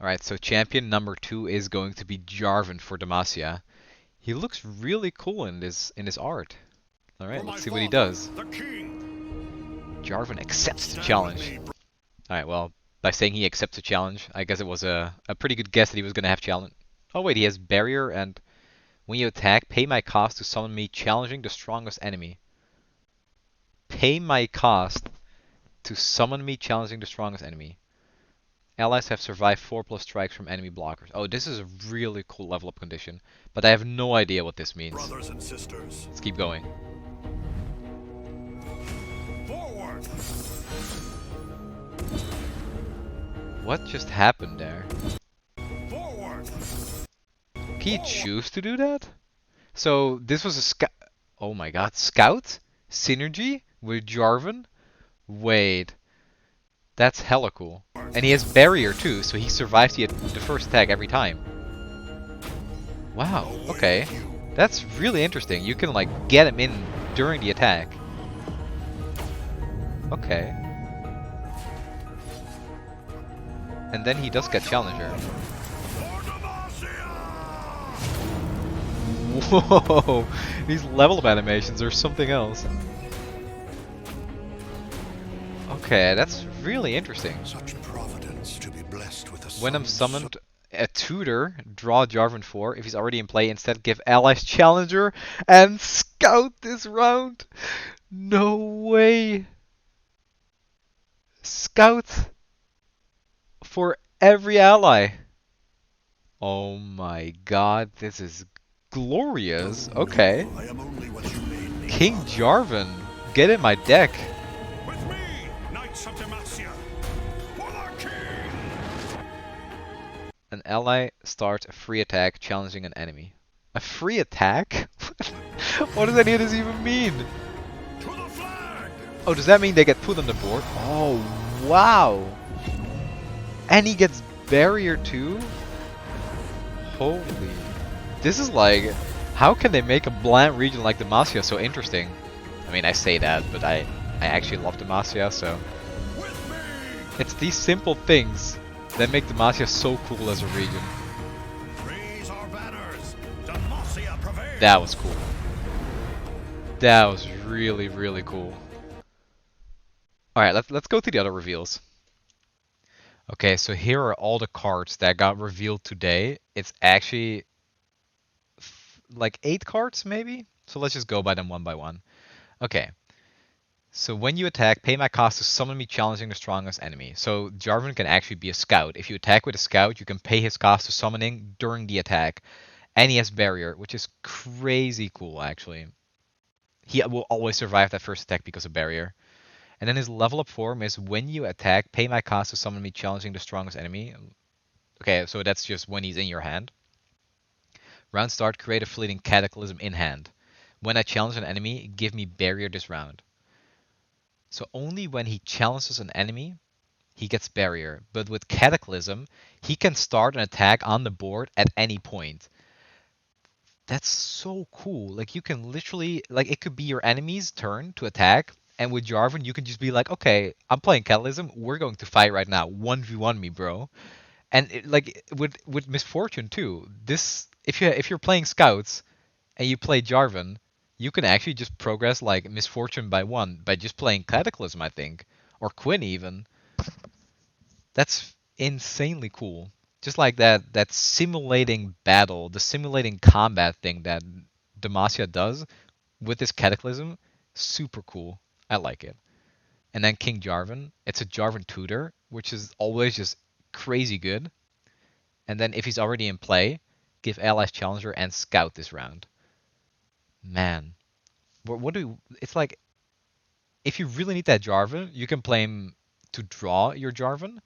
Alright, so champion number 2 is going to be Jarvan for Demacia. He looks really cool in this art. Alright, let's see what he does. Jarvan accepts the challenge. Alright, well, by saying he accepts the challenge, I guess it was a pretty good guess that he was going to have challenge. Oh wait, he has barrier, and when you attack, pay my cost to summon me challenging the strongest enemy. Pay my cost to summon me challenging the strongest enemy. Allies have survived 4+ strikes from enemy blockers. Oh, this is a really cool level up condition, but I have no idea what this means. Brothers and sisters, Let's keep going. forward! What just happened there? Forward! Can you choose to do that? So this was a scout. Oh my god, scout? Synergy with Jarvan? Wait. That's hella cool. And he has barrier too, so he survives the first attack every time. Wow, okay. That's really interesting. You can like get him in during the attack. Okay. And then he does get challenger. Whoa! These level up animations are something else. Okay, that's really interesting. Such providence to be blessed with a When I'm summoned, a tutor, draw Jarvan IV. If he's already in play, instead give allies challenger and scout this round. No way. Scout for every ally. Oh my god, this is glorious. Okay. I am only what you made me. King Jarvan, get in my deck. With me, Knights of Demacia, for the king! An ally starts a free attack challenging an enemy. A free attack? What does any of this even mean? To the flag! Oh, does that mean they get put on the board? Oh, wow. And he gets barrier too? Holy. This is like, how can they make a bland region like Demacia so interesting? I mean, I say that, but I actually love Demacia, so. With me! It's these simple things that make Demacia so cool as a region. Raise our banners! Demacia prevails! That was cool. That was really, really cool. Alright, let's go to the other reveals. Okay, so here are all the cards that got revealed today. It's actually like 8 cards maybe? So let's just go by them one by one. Okay. So when you attack, pay my cost to summon me challenging the strongest enemy. So Jarvan can actually be a scout. If you attack with a scout, you can pay his cost to summoning during the attack. And he has barrier, which is crazy cool actually. He will always survive that first attack because of barrier. And then his level up form is when you attack, pay my cost to summon me challenging the strongest enemy. Okay, so that's just when he's in your hand. Round start, create a fleeting cataclysm in hand. When I challenge an enemy, give me barrier this round. So only when he challenges an enemy, he gets barrier. But with cataclysm, he can start an attack on the board at any point. That's so cool. Like you can literally, like it could be your enemy's turn to attack. And with Jarvan, you can just be like, okay, I'm playing Catalysm. We're going to fight right now. 1v1 me, bro. And like with Misfortune too. This if you're playing Scouts and you play Jarvan, you can actually just progress like Misfortune by 1 by just playing Cataclysm, I think, or Quinn even. That's insanely cool. Just like that simulating battle, the simulating combat thing that Demacia does with this Cataclysm, super cool. I like it. And then King Jarvan, it's a Jarvan tutor, which is always just crazy good. And then if he's already in play, give allies challenger and scout this round. Man, what do it's like? If you really need that Jarvan, you can play him to draw your Jarvan.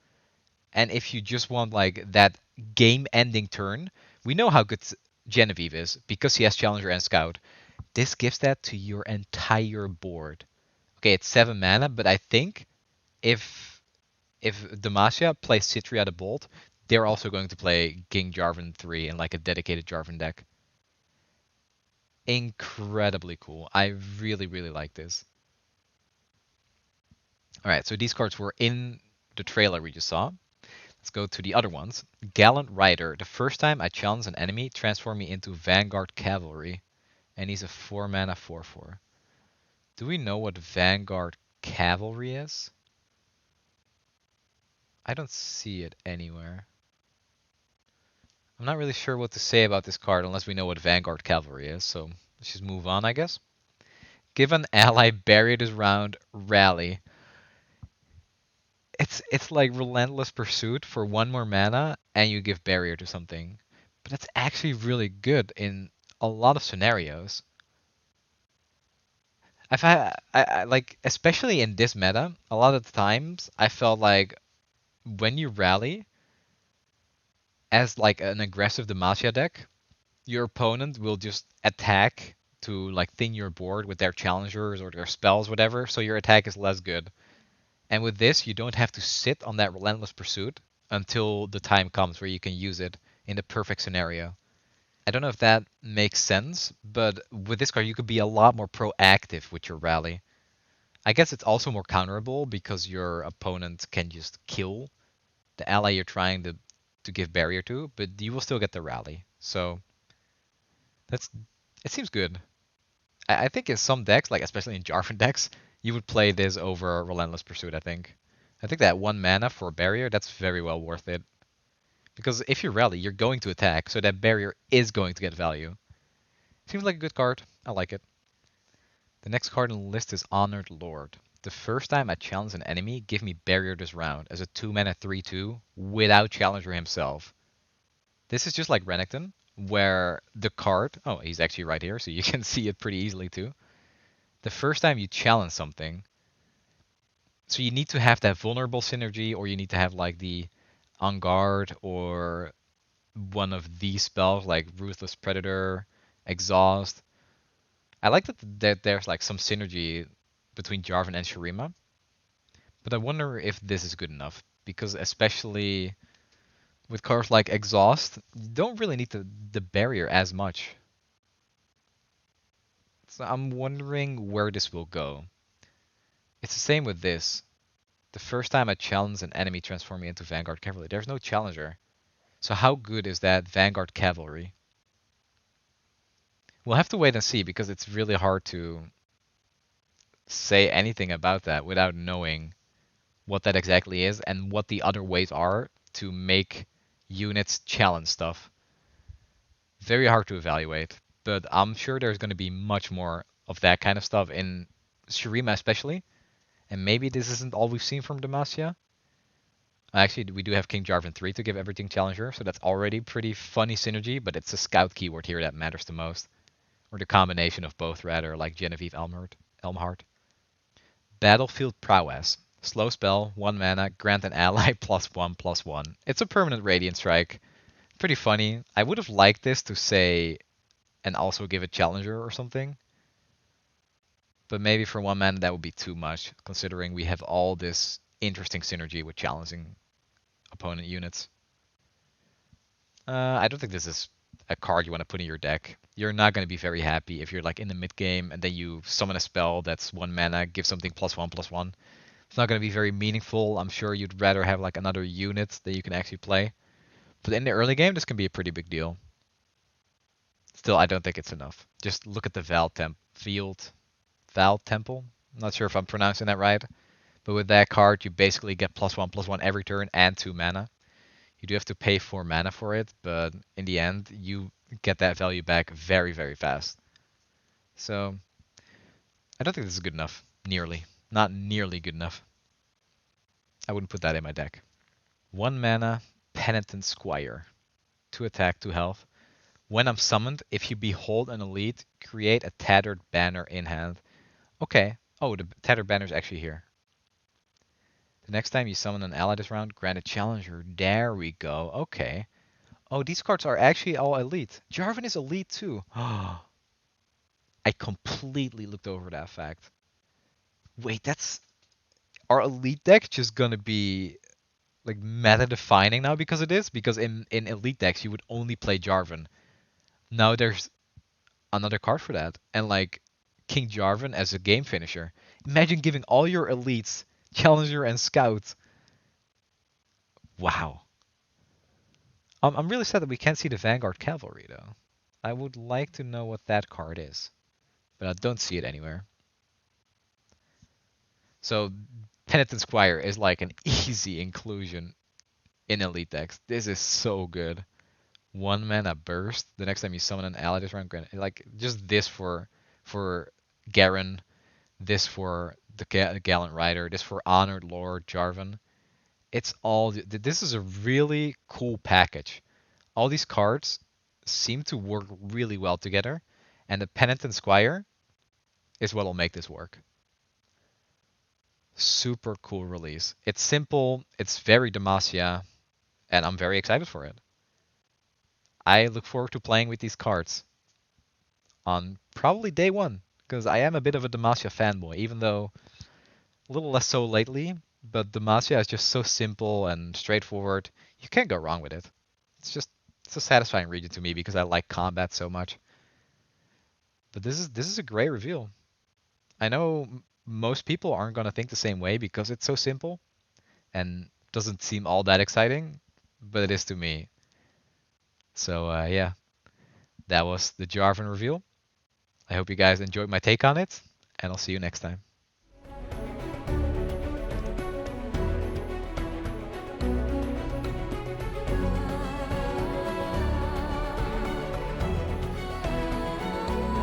And if you just want like that game-ending turn, we know how good Genevieve is because he has challenger and scout. This gives that to your entire board. Okay, it's 7 mana, but I think if Demacia plays Citria the Bolt, they're also going to play King Jarvan 3 in like a dedicated Jarvan deck. Incredibly cool. I really, really like this. Alright, so these cards were in the trailer we just saw. Let's go to the other ones. Gallant Rider. The first time I challenge an enemy, transform me into Vanguard Cavalry. And he's a 4 mana 4/4. Do we know what Vanguard Cavalry is? I don't see it anywhere. I'm not really sure what to say about this card unless we know what Vanguard Cavalry is, so let's just move on, I guess. Give an ally buried this round rally. It's like Relentless Pursuit for 1 more mana, and you give barrier to something. But that's actually really good in a lot of scenarios. I've had I like especially in this meta, a lot of the times I felt like when you rally as like an aggressive Demacia deck, your opponent will just attack to like thin your board with their challengers or their spells, whatever, so your attack is less good. And with this, you don't have to sit on that Relentless Pursuit until the time comes where you can use it in the perfect scenario. I don't know if that makes sense, but with this card, you could be a lot more proactive with your rally. I guess it's also more counterable because your opponent can just kill the ally you're trying to give barrier to, but you will still get the rally. So that's it seems good. I think in some decks, like especially in Jarvan decks, you would play this over Relentless Pursuit. I think that 1 mana for barrier that's very well worth it because if you rally, you're going to attack, so that barrier is going to get value. Seems like a good card. I like it. The next card on the list is Honored Lord. The first time I challenge an enemy, give me barrier this round as a 2 mana 3/2 without challenger himself. This is just like Renekton, where the card, oh, he's actually right here, so you can see it pretty easily too. The first time you challenge something, so you need to have that vulnerable synergy, or you need to have like the On Guard, or one of these spells like Ruthless Predator, Exhaust. I like that there's like some synergy between Jarvan and Shurima, but I wonder if this is good enough because especially with cards like Exhaust, you don't really need the barrier as much. So I'm wondering where this will go. It's the same with this. The first time I challenge an enemy transforming into Vanguard Cavalry, there's no challenger. So how good is that Vanguard Cavalry? We'll have to wait and see because it's really hard to say anything about that without knowing what that exactly is and what the other ways are to make units challenge stuff. Very hard to evaluate, but I'm sure there's going to be much more of that kind of stuff in Shurima especially, and maybe this isn't all we've seen from Demacia. Actually, we do have King Jarvan IV to give everything challenger, so that's already pretty funny synergy, but it's a scout keyword here that matters the most. Or the combination of both, rather, like Genevieve Elmhart. Battlefield Prowess. Slow spell, 1 mana, grant an ally +1/+1. It's a permanent Radiant Strike. Pretty funny. I would have liked this to say, and also give it Challenger or something. But maybe for 1 mana that would be too much, considering we have all this interesting synergy with challenging opponent units. I don't think this is a card you want to put in your deck. You're not going to be very happy if you're like in the mid game and then you summon a spell that's 1 mana, give something +1/+1. It's not going to be very meaningful. I'm sure you'd rather have like another unit that you can actually play. But in the early game, this can be a pretty big deal. Still, I don't think it's enough. Just look at the Val Temple. I'm not sure if I'm pronouncing that right. But with that card, you basically get +1/+1 every turn and 2 mana. You do have to pay 4 mana for it, but in the end, you get that value back very, very fast. So, I don't think this is good enough. Nearly. Not nearly good enough. I wouldn't put that in my deck. 1 mana, Penitent Squire. 2 attack, 2 health. When I'm summoned, if you behold an elite, create a Tattered Banner in hand. Okay. Oh, the Tattered Banner is actually here. The next time you summon an ally this round, grant a challenger. There we go. Okay. Oh, these cards are actually all elite. Jarvan is elite too. I completely looked over that fact. Wait, that's... Our elite deck just gonna be like meta defining now because it is? Because in elite decks you would only play Jarvan. Now there's another card for that. And like King Jarvan as a game finisher. Imagine giving all your elites Challenger and Scout. Wow. I'm really sad that we can't see the Vanguard Cavalry though. I would like to know what that card is, but I don't see it anywhere. So Penitent Squire is like an easy inclusion in Elite decks. This is so good. 1 mana burst. The next time you summon an ally this round, like just this for Garen, this for the Gallant Rider, this for Honored Lord Jarvan. It's all. This is a really cool package. All these cards seem to work really well together, and the Penitent Squire is what will make this work. Super cool release. It's simple, it's very Demacia, and I'm very excited for it. I look forward to playing with these cards on probably day one, because I am a bit of a Demacia fanboy, even though a little less so lately, but Demacia is just so simple and straightforward. You can't go wrong with it. It's a satisfying region to me because I like combat so much. But this is a great reveal. I know most people aren't going to think the same way because it's so simple and doesn't seem all that exciting, but it is to me. So yeah, that was the Jarvan reveal. I hope you guys enjoyed my take on it, and I'll see you next time.